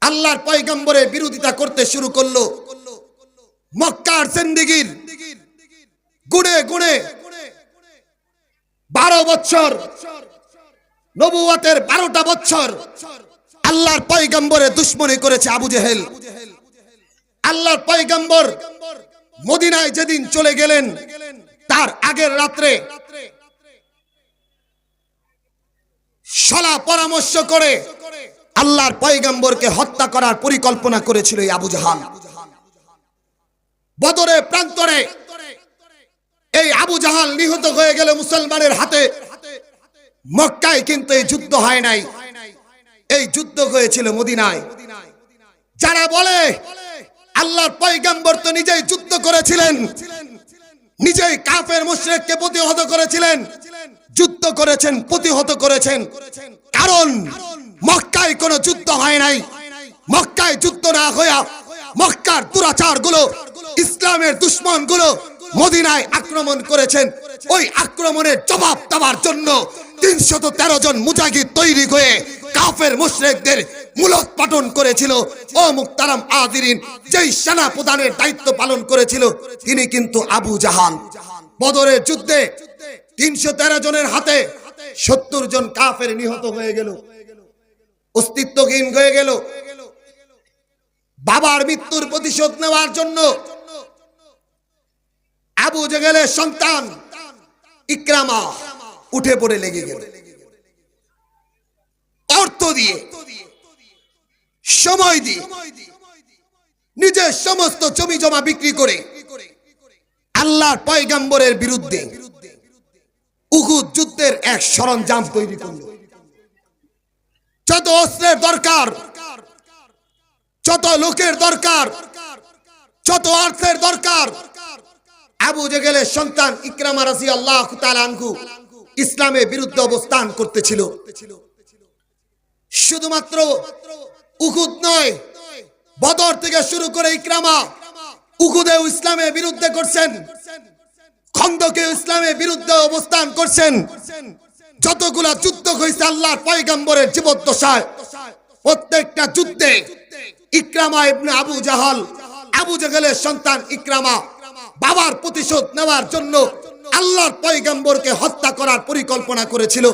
আল্লাহর পয়গম্বরের বিরোধিতা করতে শুরু করলো। মক্কার জিন্দেগীর গুণে গুণে 12 বছর, নবুয়তের 12টা বছর আল্লাহর পয়গম্বরের দুশমনী করেছে আবু জেহেল। আল্লাহর পয়গম্বর মদিনায় যেদিন চলে গেলেন, তার আগের রাত্রে সলা পরামর্শ করে আল্লাহর পয়গম্বরকে হত্যা করার পরিকল্পনা করেছিল এই আবু জাহাল। বদরের প্রান্তরে এই আবু জাহাল নিহত হয়ে গেল মুসলমানের হাতে। মক্কায় কিন্তু এই যুদ্ধ হয় নাই, এই যুদ্ধ হয়েছিল মদিনায়। যারা বলে আল্লাহর পয়গম্বর তো নিজেই যুদ্ধ করেছিলেন, নিজেই কাফের মুশরিককে প্রতিহত করেছিলেন, যুদ্ধ করেছেন, প্রতিহত করেছেন। কারণ মক্কায় কোনো যুদ্ধ হয় নাই। মক্কায় যুদ্ধ না হইয়া মক্কার দুরাচার গুলো, ইসলামের দুশমন গুলো মদিনায় আক্রমণ করেছেন। ওই আক্রমণের জবাব দেওয়ার জন্য 313 জন মুজাহিদ তৈরি হয়ে কাফের মুশরিকদের মূলোৎপাটন করেছিল। ও মুহতারাম হাজিরিন, যেই সেনা প্রধানের দায়িত্ব পালন করেছিল তিনি কিন্তু আবু জাহাল। বদরের যুদ্ধে 313 জনের হাতে 70 জন কাফের নিহত হয়ে গেল, অস্তিত্বহীন হয়ে গেল। বাবার মৃত্যুর প্রতিশোধ নেওয়ার জন্য আবু জেহেলের সন্তান ইকরামা উঠে পড়ে লেগে গেল। অর্থ দিয়ে, সময় দিয়ে, নিজের সমস্ত জমি জমা বিক্রি করে আল্লাহর পয়গম্বরের বিরুদ্ধে উহুদ যুদ্ধের এক সরঞ্জাম তৈরি করল। যত অস্ত্রের দরকার, যত লোকের দরকার, যত অর্থের দরকার, আবু জেহেলের সন্তান ইকরামা রাদিয়াল্লাহু তাআলা আনহু ইসলামের বিরুদ্ধে অবস্থান করতেছিল। শুধুমাত্র উহুদ নয়, বদর থেকে শুরু করে ইকরামা উহুদেও ইসলামের বিরুদ্ধে করছেন, খন্দকে ইসলামের বিরুদ্ধে অবস্থান করছেন। যতগুলা যুদ্ধ হয়েছে আল্লাহর পয়গম্বরের জীবদ্দশায়, প্রত্যেকটা যুদ্ধে ইকরামা ইবনে আবু জাহাল, আবু জেহেলের সন্তান ইকরামা বাবার প্রতিশোধ নেওয়ার জন্য আল্লাহর পয়গম্বরকে হত্যা করার পরিকল্পনা করেছিল।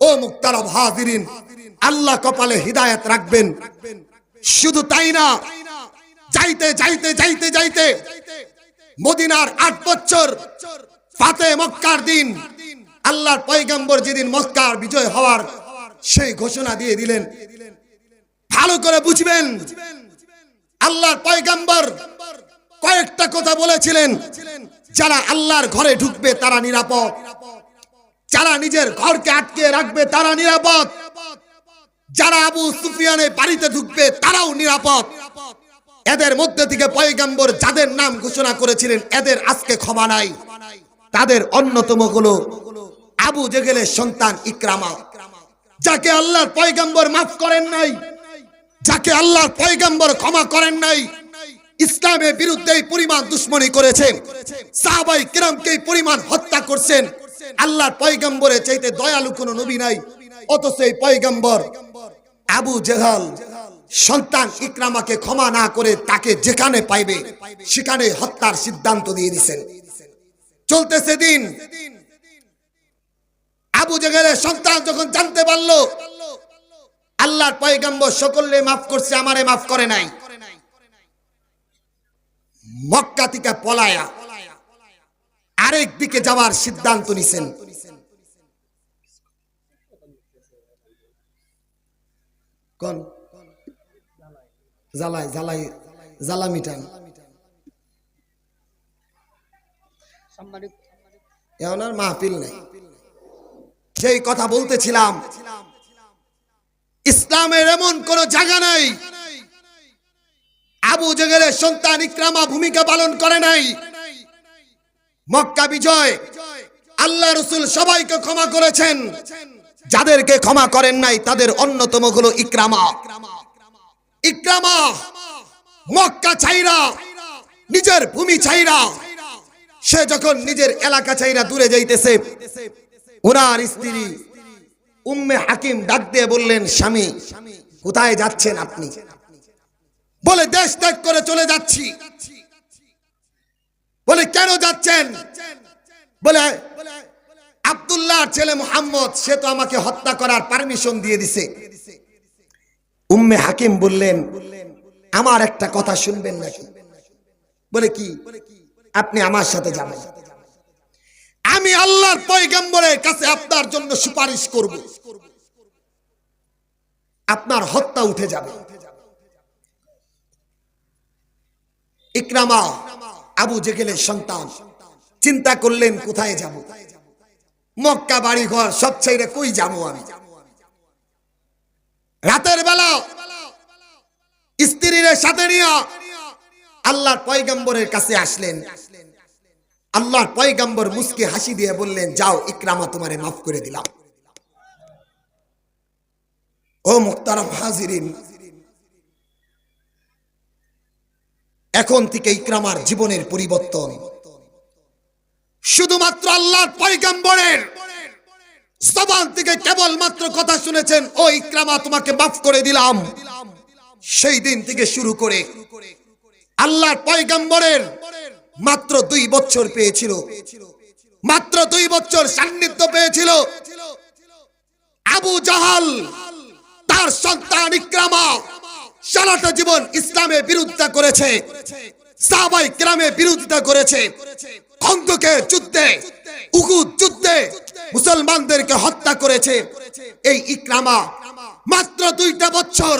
ও মুহতারাম হাজিরিন, আল্লাহ কপালে হিদায়াত রাখবেন। শুধু তাই না, যাইতে যাইতে যাইতে যাইতে মদিনার 8 বছর ফাতে মক্কার দিন আল্লাহর পয়গম্বর যেদিন মক্কার বিজয় হওয়ার সেই ঘোষণা দিয়ে দিলেন। ভালো করে বুঝবেন, আল্লাহর পয়গম্বর কয়েকটা কথা বলেছিলেন। যারা আল্লাহর ঘরে ঢুকবে তারা নিরাপদ, যারা নিজের ঘরকে আটকে রাখবে তারা নিরাপদ, যারা আবু সুফিয়ানের বাড়িতে ঢুকবে তারাও নিরাপদ। এদের মধ্যে থেকে পয়গম্বর যাদের নাম ঘোষণা করেছিলেন এদের আজকে ক্ষমা নাই। তাদের অন্যতম হলো আবু জেহেলের সন্তান ইকরামা, যাকে আল্লাহর পয়গম্বর মাফ করেন নাই, যাকে আল্লাহর পয়গম্বর ক্ষমা করেন নাই। ইসলামের বিরুদ্ধে এই পরিমাণ দুশমনী করেছেন, সাহাবায়ে কিরামকে এই পরিমাণ হত্যা করছেন। আল্লাহর পয়গম্বরের চাইতে দয়ালু কোনো নবী নাই। অথচ এই পয়গম্বর আবু জেহেল সন্তান ইকরামাকে ক্ষমা না করে তাকে যেখানে পাইবে সেখানে হত্যার সিদ্ধান্ত দিয়ে দিয়েছেন। চলতেছে দিন, আবু জেহেলের সন্তান যখন জানতে পারল আল্লাহর পয়গম্বর সকলে মাফ করছে, আমারে মাফ করে নাই, মক্কা থেকে পলায়া আরেক দিকে যাওয়ার সিদ্ধান্ত নিছেন। কোন জ্বালাই জ্বালাই জ্বালা মিটান এখন আর মাহফিল নেই। সেই কথা বলতেছিলাম, ইসলামের এমন কোন জায়গা নাই আবু জেহেলের সন্তান ইকরামা ভূমিকা পালন করে নাই। মক্কা বিজয় আল্লাহ রাসূল সবাইকে ক্ষমা করেছেন, যাদেরকে ক্ষমা করেন নাই তাদের অন্যতম হলো ইকরামা। ইকরামা মক্কা ছাইরা, নিজের ভূমি ছাইরা, সে যখন নিজের এলাকা ছাইরা দূরে যাইতেছে, ওনার স্ত্রী উম্মে হাকিম ডাক দিয়ে বললেন, স্বামী কোথায় যাচ্ছেন আপনি? বলে দেশ ত্যাগ করে চলে যাচ্ছি। বলে কেন যাচ্ছেন? বলে আব্দুল্লাহর ছেলে মুহাম্মদ সে তো আমাকে হত্যা করার পারমিশন দিয়ে দিছে। উম্মে হাকিম বললেন আমার একটা কথা শুনবেন নাকি? বলে কি? আপনি আমার সাথে যাবেন, আমি আল্লাহর পয়গম্বরের কাছে আপনার জন্য সুপারিশ করব, আপনার হত্যা উঠে যাবে। ইকরামা আবু জেহেলের সন্তান চিন্তা করলেন কোথায় যাব? মক্কা বাড়ি ঘর সব ছেড়ে কই যাবো আমি? রাতের বেলা স্ত্রীর সাথে নিয়ে আল্লাহর পয়গম্বরের কাছে আসলেন। আল্লাহর পয়গম্বর মুস্কি হাসি দিয়ে বললেন যাও ইকরামা তোমারে মাফ করে দিলাম। ও মুহতারাম হাজিরিন, এখন থেকে ইকরামার জীবনের পরিবর্তন শুধুমাত্র আল্লাহর পয়গম্বরের জবান থেকে কেবলমাত্র কথা শুনেছেন ও ইকরামা তোমাকে মাফ করে দিলাম, সেই দিন থেকে শুরু করে আল্লাহর পয়গম্বরের মাত্র 2 বছর পেয়েছিল, মাত্র 2 বছর সান্নিধ্য পেয়েছিল। আবু জাহাল তার সন্তান ইকরামা সারাটা জীবন ইসলামের বিরোধিতা করেছে, সাহাবায়ে কেরামের বিরোধিতা করেছে। খন্দকের যুদ্ধে, উহুদ যুদ্ধে মুসলমানদেরকে হত্যা করেছে। এই ইকরামা মাত্র 2টা বছর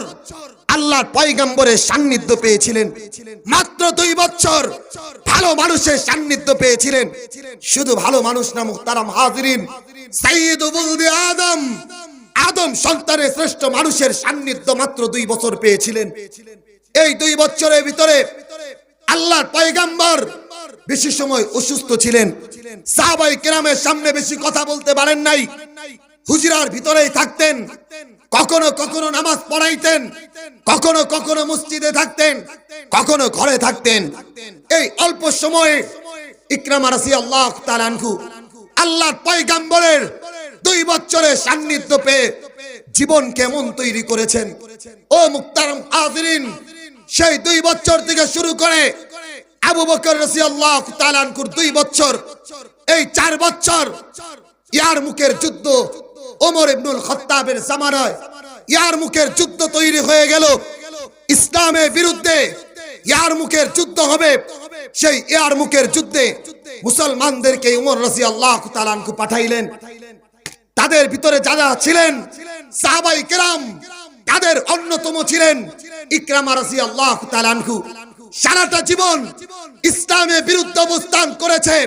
আল্লাহর পয়গম্বরের সান্নিধ্য পেয়েছিলেন, মাত্র 2 বছর ভালো মানুষের সান্নিধ্য পেয়েছিলেন। শুধু ভালো মানুষ না মুহতারাম হাজিরিন, সাইয়্যিদু ওয়ালদি আদম, আদম সন্তানের শ্রেষ্ঠ মানুষের সান্নিধ্য মাত্র 2 বছর পেয়েছিলেন। এই 2 বছরের ভিতরে আল্লাহর পয়গম্বর বেশি সময় অসুস্থ ছিলেন, সাহাবায়ে কেরামের সামনে বেশি কথা বলতে পারেন নাই, হুজরার ভিতরেই থাকতেন, কখনো কখনো নামাজ পড়াইতেন, কখনো কখনো মসজিদে থাকতেন, কখনো ঘরে থাকতেন। এই অল্প সময়ে ইকরামা রাদিয়াল্লাহু তাআলা আনহু আল্লাহর পয়গম্বরের 2 বছরের সান্নিধ্য পেয়ে জীবন কেমন তৈরি করেছেন। ও মুহতারাম হাজিরিন, সেই 2 বছর থেকে শুরু করে আবু বকর রাদিয়াল্লাহু তাআলা আনহুর 2 বছর, এই 4 বছর ইয়ারমুকের যুদ্ধ, ওমর ইবনুল খাত্তাবের জামানায় ইয়ারমুকের যুদ্ধ তৈরি হয়ে গেল ইসলামের বিরুদ্ধে। ইয়ারমুকের যুদ্ধ হবে, সেই ইয়ারমুকের যুদ্ধে মুসলমানদেরকে ওমর রাদিয়াল্লাহু তাআলা আনহু পাঠাইলেন। তাদের ভিতরে যারা ছিলেন সাহাবায়ে কেরাম, তাদের অন্যতম ছিলেন ইকরামা রাদিয়াল্লাহু তাআলা আনহু। সারাটা জীবন ইসলামের বিরুদ্ধে অবস্থান করেছে,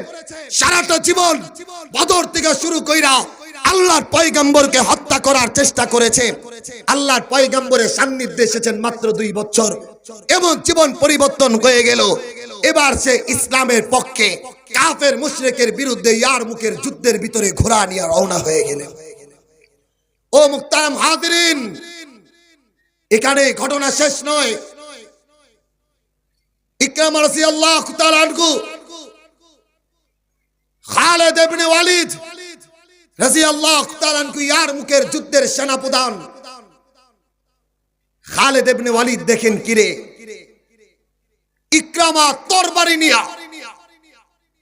সারাটা জীবন বদর থেকে শুরু কইরা আল্লাহর পয়গম্বরকে হত্যা করার চেষ্টা করেছে। আল্লাহর পয়গম্বরের সান্নিধ্যে এসেছেন মাত্র 2 বছর, এমন জীবন পরিবর্তন হয়ে গেল। এবার সে ইসলামের পক্ষে, কাফের মুশরিকের বিরুদ্ধে ইয়ারমুকের যুদ্ধের ভিতরে ঘোড়া নিয়ে রওনা হয়ে গেলেন। ও মুহতারাম হাজিরিন, এখানে ঘটনা শেষ নয়। ইকরামা রাদিয়াল্লাহু তাআলা আনহু খালিদ ইবনে ওয়ালিদ রাদিয়াল্লাহু তাআলা আনহু ইয়ারমুকের যুদ্ধের সেনাপ্রধান। খালিদ ইবনে ওয়ালিদ দেখেন কিরে ইকরামা তরবারি নিয়া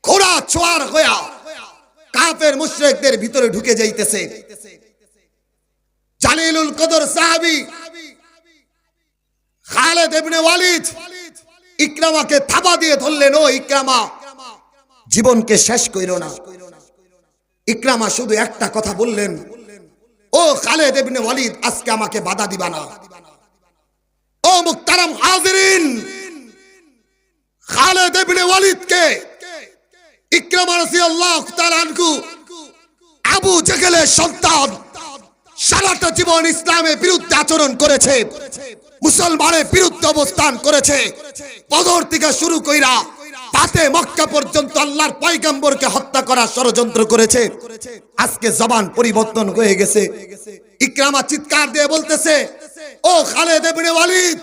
ঘোড়া ছোয়ার হইয়া কাফের মুশরিকদের ভিতরে ঢুকে যাইতেছে। জালিলুল কদর সাহাবী খালিদ ইবনে ওয়ালিদ ইকরামাকে থাবা দিয়ে ধরলেন, ও ইকরামা জীবনকে শেষ কইরো না। ইকরামা শুধু একটা কথা বললেন, ও খালিদ ইবনে ওয়ালিদ আজকে আমাকে বাধা দিবা না। ও মুহতারাম হাজিরিন, খালিদ ইবনে ওয়ালিদকে ইকরামা রাদিয়াল্লাহু তাআলা আনহু আবু জেহেলের সন্তান সারাটা জীবন ইসলামের বিরুদ্ধে আচরণ করেছে, মুসলমানের বিরুদ্ধে অবস্থান করেছে। বদর থেকে শুরু কইরা ফাতে মক্কা পর্যন্ত আল্লাহর পয়গম্বরকে হত্যা করার ষড়যন্ত্র করেছে। আজকে জবান পরিবর্তন হয়ে গেছে। ইকরামা চিৎকার দিয়ে বলতেছে, ও খালিদ ইবনে ওয়ালিদ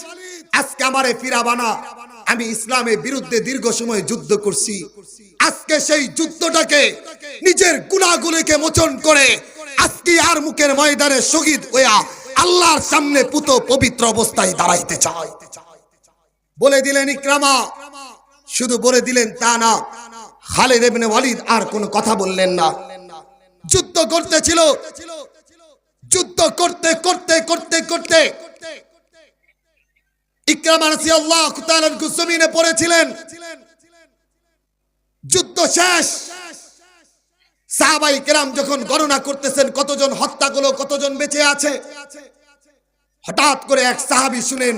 আজকে আমারে ফিরাবা না। আমি ইসলামের বিরুদ্ধে দীর্ঘ সময় যুদ্ধ করছি, আজকে সেই যুদ্ধটাকে নিজের গুনাহগুলোকে মোচন করে আজকে ইয়ারমুকের ময়দানে শহীদ হইয়া আল্লাহর সামনে পুত পবিত্র অবস্থায় দাঁড়াইতে চাই। বলে দিলেন ইকরামা। শুধু বলে দিলেন তা না, খালিদ ইবনে ওয়ালিদ আর কোনো কথা বললেন না। যুদ্ধ করতেছিল, যুদ্ধ করতে করতে করতে করতে ইকরামা রাদিয়াল্লাহু তাআলা জমিনে পড়েছিলেন। যুদ্ধ শেষ। সাহাবায়ে কেরাম যখন গণনা করতেছেন কতজন হত্যা হলো, কতজন বেঁচে আছে, হঠাৎ করে এক সাহাবী শুনেন,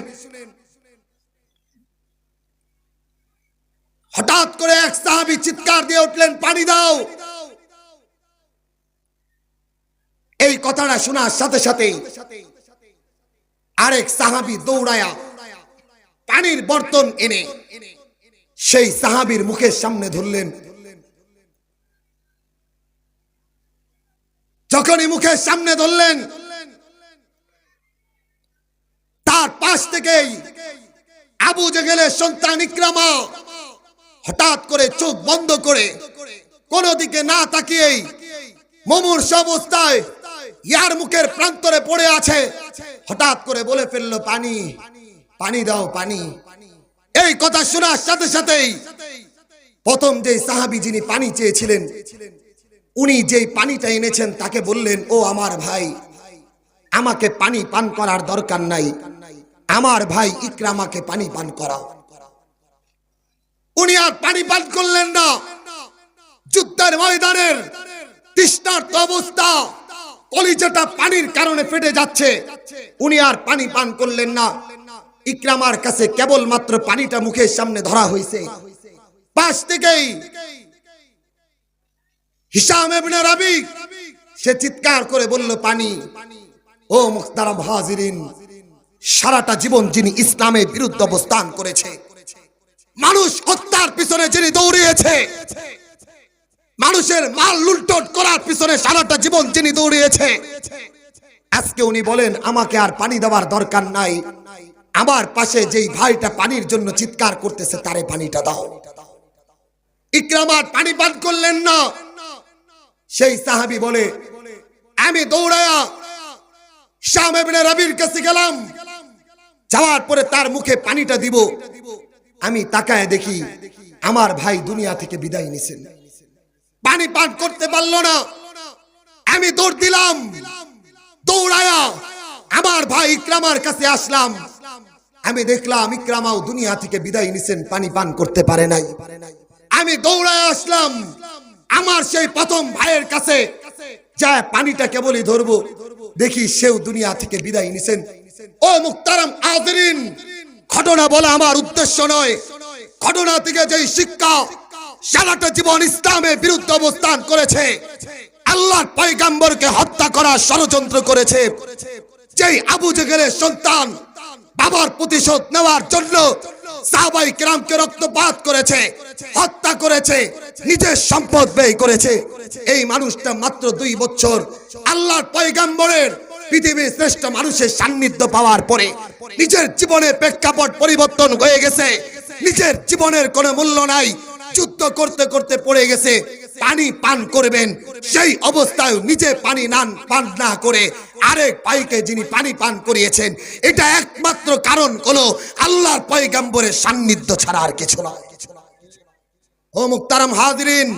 হঠাৎ করে এক সাহাবী চিৎকার দিয়ে উঠলেন, পানি দাও। এই কথাটা শোনার সাথে সাথে আরেক সাহাবী দৌড়ায়া পানির বর্তন এনে সেই সাহাবীর মুখের সামনে ধরলেন। যখনই মুখের সামনে ধরলেন, তার পাশ থেকেই আবু জেহেলের সন্তান ইকরামা হঠাৎ করে চোখ বন্ধ করে কোনো দিকে না তাকিয়েই মুমূর্ষ অবস্থায় ইয়ার মুখের প্রান্তরে পড়ে আছে, হঠাৎ করে বলে ফেললো, পানি, পানি দাও, পানি। এই কথা শোনার সাথে সাথেই প্রথম যে সাহাবী যিনি পানি চেয়েছিলেন, উনি যেই পানিটা এনেছেন তাকে বললেন, ও আমার ভাই, আমাকে পানি পান করার দরকার নাই, আমার ভাই ইকরামাকে পানি পান করাও। উনি আর পানি পান করলেন না। যুদ্ধের ময়দানের তৃষ্ণার্ত অবস্থা, কলিজাটা পানির কারণে ফেটে যাচ্ছে, উনি আর পানি পান করলেন না। ইকরামার কাছে কেবলমাত্র পানিটা মুখের সামনে ধরা হয়েছে, পাশ থেকেই হিশাম ইবনে রাবি সে চিৎকার করে বলল, পানি। ও মুহতারাম হাজিরিন, সারাটা জীবন যিনি ইসলামের বিরুদ্ধে অবস্থান করেছে, মানুষ হত্যার পিছনে যিনি দৌড়িয়েছে, মানুষের মাল লুণ্ঠন করার পিছনে সারাটা জীবন যিনি দৌড়িয়েছে, আজকে উনি বলেন আমাকে আর পানি দেওয়ার দরকার নাই, আমার পাশে যেই ভাইটা পানির জন্য চিৎকার করতেছে তারে পানিটা দাও। ইকরামা পানি পান করলেন না। সেই সাহাবী বলে, আমি দৌড়ায়া হিশাম ইবনে রাবির কাছে গেলাম, যাওয়ার পরে তার মুখে পানিটা দিব, আমি তাকায় দেখি আমার ভাই দুনিয়া থেকে বিদায় নিছেন, পানি পান করতে পারলো না। আমি দৌড় দিলাম, দৌড়ায়া আমার ভাই ইকরামার কাছে আসলাম, আমি দেখলাম ইকরামাও দুনিয়া থেকে বিদায় নিছেন, পানি পান করতে পারে নাই। আমি দৌড়ায় আসলাম আমার সেই প্রথম ভাইয়ের কাছে, যা পানিটা কেবলই ধরবো, দেখি সেও দুনিয়া থেকে বিদায় নিছেন। ও মুহতারাম হাজিরিন, ঘটনা বলা আমার উদ্দেশ্য নয়, ঘটনা থেকে যেই শিক্ষা, সারাটা জীবন ইসলামের বিরুদ্ধে অবস্থান করেছে, আল্লাহর পয়গম্বরকে হত্যা করার ষড়যন্ত্র করেছে, যেই আবু জেহেলের সন্তান বাবার প্রতিশোধ নেওয়ার জন্য সাহাবায়ে কেরামকে রক্তপাত করেছে, হত্যা করেছে, নিজের সম্পদ ব্যয় করেছে, এই মানুষটা মাত্র 2 বছর আল্লাহর পয়গম্বরের পৃথিবীর শ্রেষ্ঠ মানুষের সান্নিধ্য পাওয়ার পরে নিজের জীবনের প্রেক্ষাপট পরিবর্তন হয়ে গেছে, নিজের জীবনের কোনো মূল্য নাই, যুদ্ধ করতে করতে পড়ে গেছে, পানি পান করবেন, সেই অবস্থায় নিজে পানি পান না করে আরেক ভাইকে যিনি পানি পান করিয়েছেন, এটা একমাত্র কারণ হলো আল্লাহর পয়গম্বরের সান্নিধ্য ছাড়া আর কিছু নয়। ও মুহতারাম হাজিরিন,